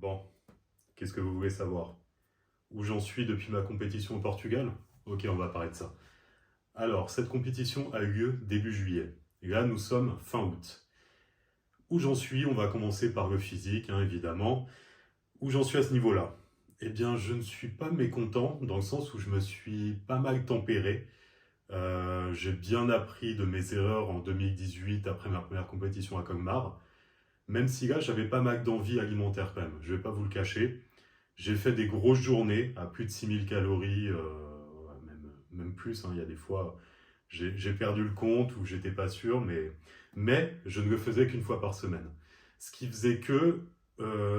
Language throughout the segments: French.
Bon, qu'est-ce que vous voulez savoir? Où j'en suis depuis ma compétition au Portugal? Ok, on va parler de ça. Alors, cette compétition a eu lieu début juillet. Et là, nous sommes fin août. Où j'en suis? On va commencer par le physique, évidemment. Où j'en suis à ce niveau-là? Eh bien, je ne suis pas mécontent, dans le sens où je me suis pas mal tempéré. J'ai bien appris de mes erreurs en 2018, après ma première compétition à Colmar. Même si là, j'avais pas mal d'envie alimentaire quand même, je vais pas vous le cacher. J'ai fait des grosses journées à plus de 6000 calories, même plus, il y a des fois, j'ai perdu le compte ou j'étais pas sûr, mais je ne le faisais qu'une fois par semaine. Ce qui faisait que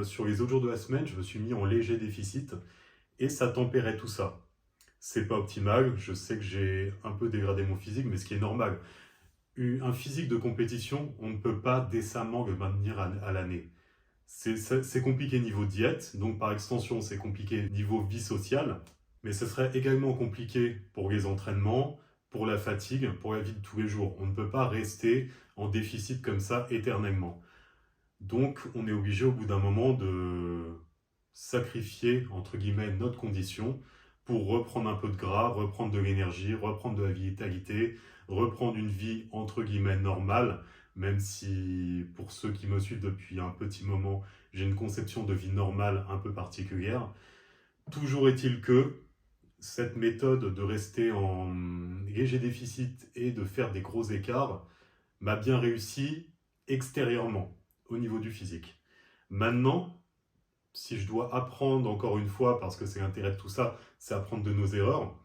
sur les autres jours de la semaine, je me suis mis en léger déficit et ça tempérait tout ça. C'est pas optimal, je sais que j'ai un peu dégradé mon physique, mais ce qui est normal. Un physique de compétition, on ne peut pas décemment le maintenir à l'année. C'est compliqué niveau diète, donc par extension c'est compliqué niveau vie sociale, mais ce serait également compliqué pour les entraînements, pour la fatigue, pour la vie de tous les jours. On ne peut pas rester en déficit comme ça éternellement. Donc on est obligé au bout d'un moment de sacrifier, entre guillemets, notre condition pour reprendre un peu de gras, reprendre de l'énergie, reprendre de la vitalité, reprendre une vie, entre guillemets, normale, même si pour ceux qui me suivent depuis un petit moment, j'ai une conception de vie normale un peu particulière. Toujours est-il que cette méthode de rester en léger déficit et de faire des gros écarts m'a bien réussi extérieurement, au niveau du physique. Maintenant, si je dois apprendre encore une fois, parce que c'est l'intérêt de tout ça, c'est apprendre de nos erreurs,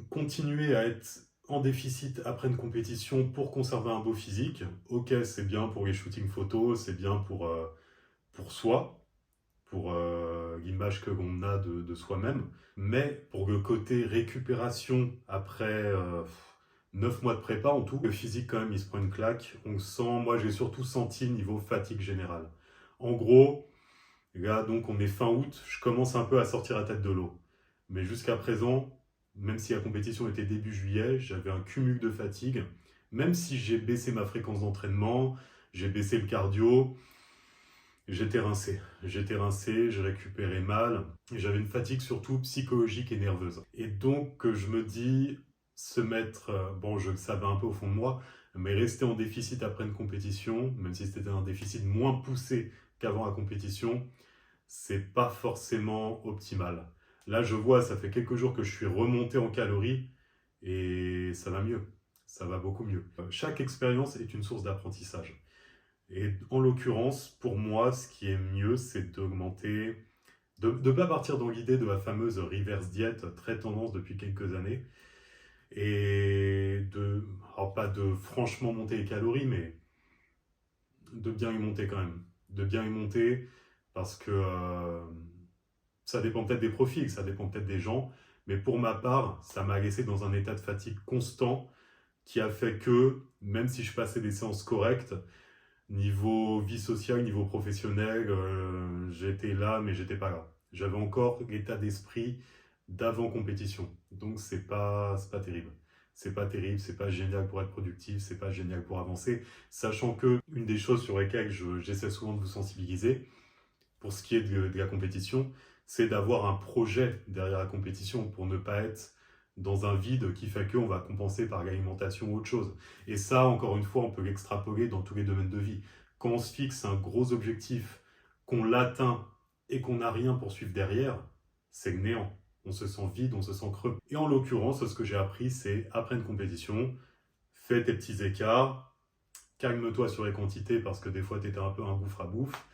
continuer à être en déficit après une compétition pour conserver un beau physique, ok, c'est bien pour les shootings photos, c'est bien pour soi, pour l'image que l'on a de soi-même, mais pour le côté récupération après 9 mois de prépa en tout, le physique quand même il se prend une claque, on le sent, moi j'ai surtout senti niveau fatigue générale. En gros, là, donc, on est fin août, je commence un peu à sortir la tête de l'eau. Mais jusqu'à présent, même si la compétition était début juillet, j'avais un cumul de fatigue. Même si j'ai baissé ma fréquence d'entraînement, j'ai baissé le cardio, j'étais rincé. J'étais rincé, j'ai récupéré mal. Et j'avais une fatigue surtout psychologique et nerveuse. Et donc, je me dis, se mettre, bon, je le savais un peu au fond de moi, mais rester en déficit après une compétition, même si c'était un déficit moins poussé qu'avant la compétition, c'est pas forcément optimal. Là, je vois, ça fait quelques jours que je suis remonté en calories et ça va mieux. Ça va beaucoup mieux. Chaque expérience est une source d'apprentissage. Et en l'occurrence, pour moi, ce qui est mieux, c'est d'augmenter, de ne pas partir dans l'idée de la fameuse reverse diet, très tendance depuis quelques années, et alors pas de franchement monter les calories, mais de bien y monter quand même. De bien y monter parce que ça dépend peut-être des profils, ça dépend peut-être des gens, mais pour ma part, ça m'a laissé dans un état de fatigue constant qui a fait que, même si je passais des séances correctes, niveau vie sociale, niveau professionnel, j'étais là, mais j'étais pas là. J'avais encore l'état d'esprit d'avant compétition, donc c'est pas terrible. C'est pas terrible, c'est pas génial pour être productif, c'est pas génial pour avancer, sachant que une des choses sur lesquelles j'essaie souvent de vous sensibiliser, pour ce qui est de la compétition, c'est d'avoir un projet derrière la compétition pour ne pas être dans un vide qui fait qu'on va compenser par l'alimentation ou autre chose. Et ça, encore une fois, on peut l'extrapoler dans tous les domaines de vie. Quand on se fixe un gros objectif, qu'on l'atteint et qu'on n'a rien pour suivre derrière, c'est le néant. On se sent vide, on se sent creux. Et en l'occurrence, ce que j'ai appris, c'est après une compétition, fais tes petits écarts, calme-toi sur les quantités parce que des fois, tu étais un peu un gouffre à bouffe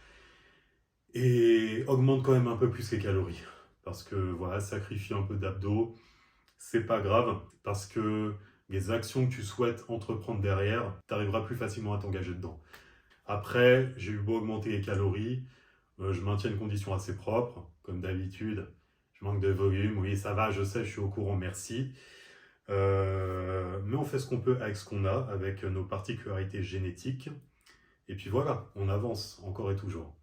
et augmente quand même un peu plus les calories. Parce que voilà, sacrifie un peu d'abdos, c'est pas grave, parce que les actions que tu souhaites entreprendre derrière, tu arriveras plus facilement à t'engager dedans. Après, j'ai eu beau augmenter les calories, je maintiens une condition assez propre, comme d'habitude. Je manque de volume, oui ça va, je sais, je suis au courant, merci. Mais on fait ce qu'on peut avec ce qu'on a, avec nos particularités génétiques. Et puis voilà, on avance encore et toujours.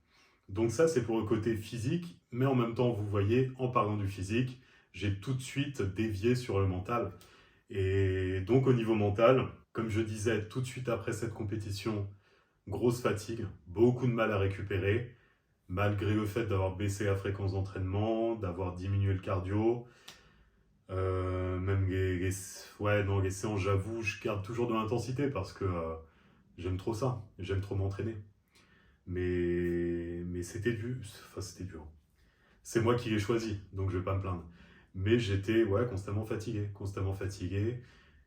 Donc ça, c'est pour le côté physique, mais en même temps, vous voyez, en parlant du physique, j'ai tout de suite dévié sur le mental. Et donc au niveau mental, comme je disais, tout de suite après cette compétition, grosse fatigue, beaucoup de mal à récupérer. malgré le fait d'avoir baissé la fréquence d'entraînement, d'avoir diminué le cardio, même ouais, non, les séances, j'avoue, je garde toujours de l'intensité parce que j'aime trop ça, j'aime trop m'entraîner. Mais c'était dur, enfin c'était dur. C'est moi qui l'ai choisi, donc je vais pas me plaindre. Mais j'étais ouais, constamment fatigué,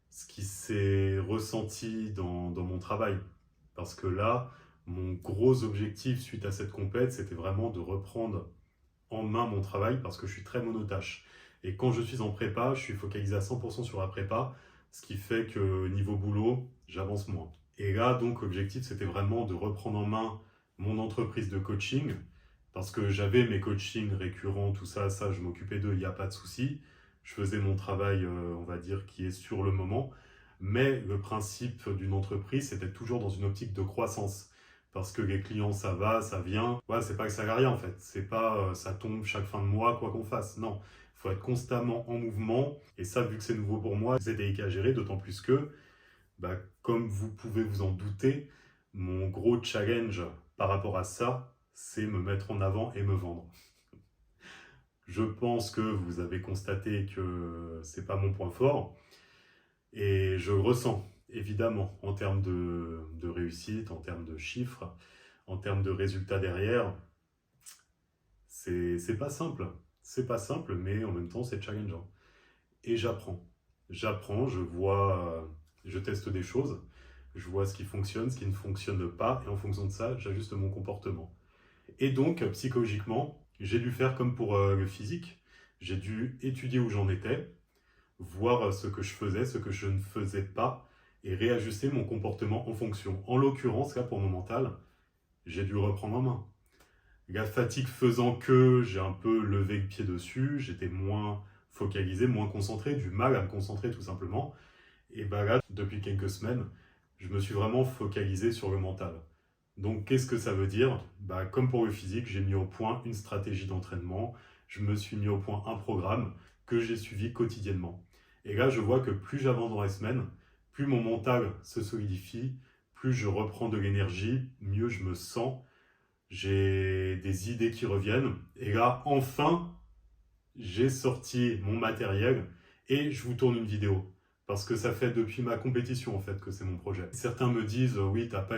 ce qui s'est ressenti dans mon travail. Parce que là, mon gros objectif suite à cette compète, c'était vraiment de reprendre en main mon travail parce que je suis très monotâche. Et quand je suis en prépa, je suis focalisé à 100% sur la prépa, ce qui fait que niveau boulot, j'avance moins. Et là, donc, l'objectif, c'était vraiment de reprendre en main mon entreprise de coaching parce que j'avais mes coachings récurrents, tout ça, je m'occupais d'eux, il n'y a pas de souci. Je faisais mon travail, on va dire, qui est sur le moment. Mais le principe d'une entreprise, c'était toujours dans une optique de croissance parce que les clients, ça va, ça vient. Ouais, c'est pas que ça va rien en fait. C'est pas ça tombe chaque fin de mois, quoi qu'on fasse. Non, il faut être constamment en mouvement. Et ça, vu que c'est nouveau pour moi, c'est délicat à gérer, d'autant plus que, bah, comme vous pouvez vous en douter, mon gros challenge par rapport à ça, c'est me mettre en avant et me vendre. Je pense que vous avez constaté que c'est pas mon point fort. Et je le ressens, évidemment, en termes de réussite, en termes de chiffres, en termes de résultats derrière. C'est pas simple. C'est pas simple, mais en même temps, c'est challengeant. Et j'apprends. J'apprends, je vois, je teste des choses, je vois ce qui fonctionne, ce qui ne fonctionne pas, et en fonction de ça, j'ajuste mon comportement. Et donc, psychologiquement, j'ai dû faire comme pour le physique. J'ai dû étudier où j'en étais, voir ce que je faisais, ce que je ne faisais pas, et réajuster mon comportement en fonction. En l'occurrence, là, pour mon mental, j'ai dû le reprendre en main. La fatigue faisant que j'ai un peu levé le pied dessus, j'étais moins focalisé, moins concentré, du mal à me concentrer tout simplement. Et bah là, depuis quelques semaines, je me suis vraiment focalisé sur le mental. Donc qu'est-ce que ça veut dire? Bah, comme pour le physique, j'ai mis au point une stratégie d'entraînement, je me suis mis au point un programme que j'ai suivi quotidiennement. Et là, je vois que plus j'avance dans les semaines, plus mon mental se solidifie, plus je reprends de l'énergie, mieux je me sens, j'ai des idées qui reviennent. Et là, enfin, j'ai sorti mon matériel et je vous tourne une vidéo. Parce que ça fait depuis ma compétition en fait que c'est mon projet. Certains me disent oui, t'as pas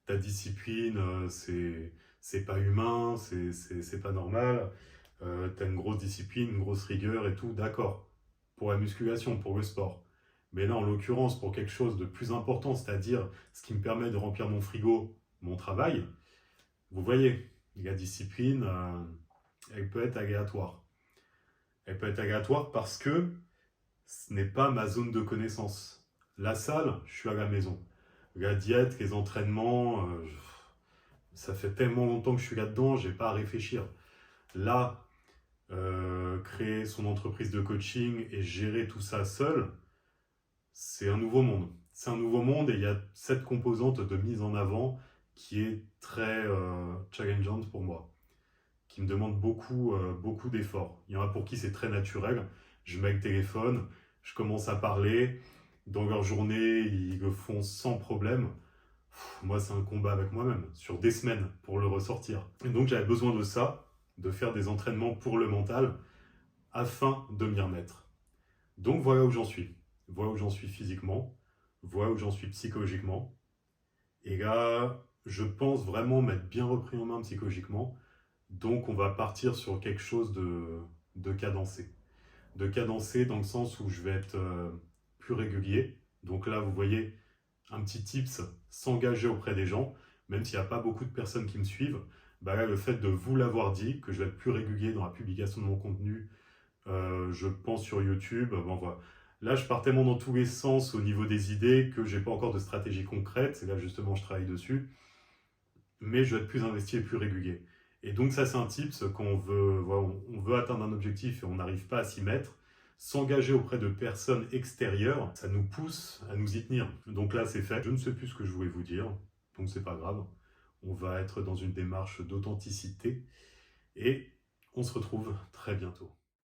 ta discipline, c'est pas humain, c'est pas normal, t'as une grosse discipline, une grosse rigueur et tout, d'accord. Pour la musculation, pour le sport. Mais là, en l'occurrence, pour quelque chose de plus important, c'est-à-dire ce qui me permet de remplir mon frigo, mon travail, vous voyez, la discipline, elle peut être aléatoire. Elle peut être aléatoire parce que ce n'est pas ma zone de connaissance. La salle, je suis à la maison. La diète, les entraînements, ça fait tellement longtemps que je suis là-dedans, j'ai pas à réfléchir. Là, créer son entreprise de coaching et gérer tout ça seul, c'est un nouveau monde. C'est un nouveau monde et il y a cette composante de mise en avant qui est très challengeante pour moi, qui me demande beaucoup d'efforts. Il y en a pour qui c'est très naturel. Je mets le téléphone, je commence à parler. Dans leur journée, ils le font sans problème. Moi, c'est un combat avec moi-même, sur des semaines, pour le ressortir. Et donc, j'avais besoin de ça, de faire des entraînements pour le mental, afin de m'y remettre. Donc, voilà où j'en suis. Voilà où j'en suis physiquement. Voilà où j'en suis psychologiquement. Et là, je pense vraiment m'être bien repris en main psychologiquement. Donc, on va partir sur quelque chose de cadencé. De cadencé dans le sens où je vais être plus régulier. Donc là, vous voyez, un petit tips, s'engager auprès des gens, même s'il n'y a pas beaucoup de personnes qui me suivent. Bah là, le fait de vous l'avoir dit, que je vais être plus régulier dans la publication de mon contenu, je pense sur YouTube, bon voilà. Là, je pars tellement dans tous les sens au niveau des idées que j'ai pas encore de stratégie concrète. C'est là justement je travaille dessus. Mais je vais être plus investi et plus régulier. Et donc ça, c'est un tips quand voilà, on veut atteindre un objectif et on n'arrive pas à s'y mettre. S'engager auprès de personnes extérieures, ça nous pousse à nous y tenir. Donc là, c'est fait. Je ne sais plus ce que je voulais vous dire, donc c'est pas grave. On va être dans une démarche d'authenticité et on se retrouve très bientôt.